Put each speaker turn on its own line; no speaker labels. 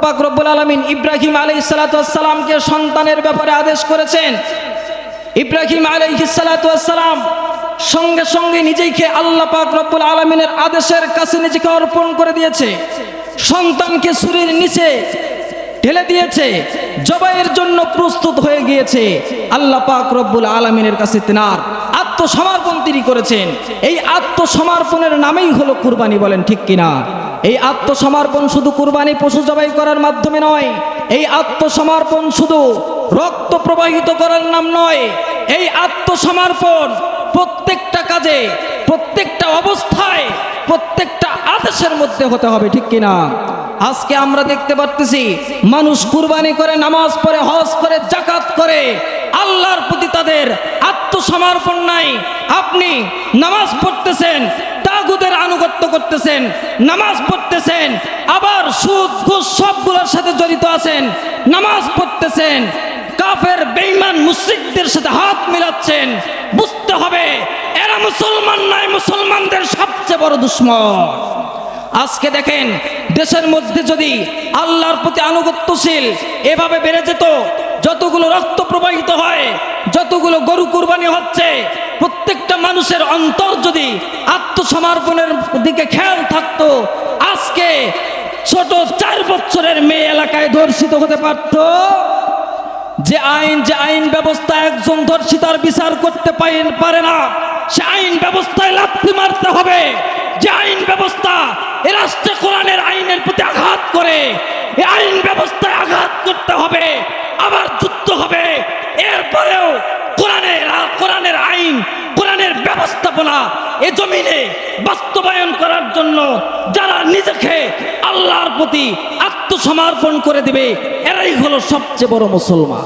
পাক রব্বুল আলামিন ইব্রাহিম আলাইহিস সালাতু ওয়াস সালামকে সন্তানের ব্যাপারে আদেশ করেছেন। ইব্রাহিম আলাইহিস সালাতু ওয়াস সালাম সঙ্গে সঙ্গে নিজেকে আল্লাহ পাক রব্বুল আলামিনের আদেশের কাছে নিজেকে অর্পণ করে দিয়েছে। সন্তানকে ছুরির নিচে ঢেলে দিয়েছে, জবাইয়ের জন্য প্রস্তুত হয়ে গিয়েছে। আল্লাহ পাক রব্বুল আলামিনের কাছে তিনার আত্মসমর্পণ তিনি করেছেন। এই আত্মসমর্পণের নামেই হলো কুরবানি, বলেন ঠিক কিনা? এই আত্মসমর্পণ শুধু কুরবানি পশু জবাই করার মাধ্যমে নয়, এই আত্মসমর্পণ শুধু রক্ত প্রবাহিত করার নাম নয়। এই আত্মসমর্পণ প্রত্যেকটা কাজে, প্রত্যেকটা অবস্থায়, প্রত্যেকটা আদেশের মধ্যে হতে হবে, ঠিক কিনা? আজকে আমরা দেখতে পাচ্ছি মানুষ কুরবানি করে, নামাজ পড়ে, হজ করে, যাকাত করে, আল্লাহর প্রতি তাদের আত্মসমর্পণ নাই। আপনি নামাজ পড়তেছেন, তাগুতের আনুগত্য করতেছেন, নামাজ পড়তেছেন, আবার সুদ ঘুষ সবগুলোর সাথে জড়িত আছেন, নামাজ পড়তেছেন, কাফের বেঈমান মুশরিকদের সাথে হাত মিলাচ্ছেন। বুঝতে হবে এরা মুসলমান নয়, মুসলমানদের সবচেয়ে বড় দুশমন। আজকে দেখেন দেশের মধ্যে যদি আল্লাহর প্রতি আনুগত্যশীল এভাবে বেড়ে যেত, যতগুলো রক্ত প্রবাহিত হয়, যতগুলো গরু কুরবানি হচ্ছে, প্রত্যেকটা মানুষের অন্তর যদি আত্মসমর্পণের দিকে খেয়াল থাকতো, আজকে ছোট 4 বছরের মেয়ে এলাকায় ধর্ষিত হতে পারত। যে আইন ব্যবস্থা একজন ধর্ষিতার বিচার করতে পারে না, সে আইন ব্যবস্থায় লাথি মারতে হবে। যে আইন ব্যবস্থা এ রাষ্ট্রে কোরআনের আইনের প্রতি আঘাত করে, এই আইন ব্যবস্থায় আঘাত করতে হবে, আবার যুদ্ধ হবে। এরপরেও কোরআনের আইন, কোরআনের ব্যবস্থাপনা এ জমিনে বাস্তবায়ন করার জন্য যারা নিজেকে আল্লাহর প্রতি আত্মসমর্পণ করে দিবে, এরাই হলো সবচেয়ে বড় মুসলমান।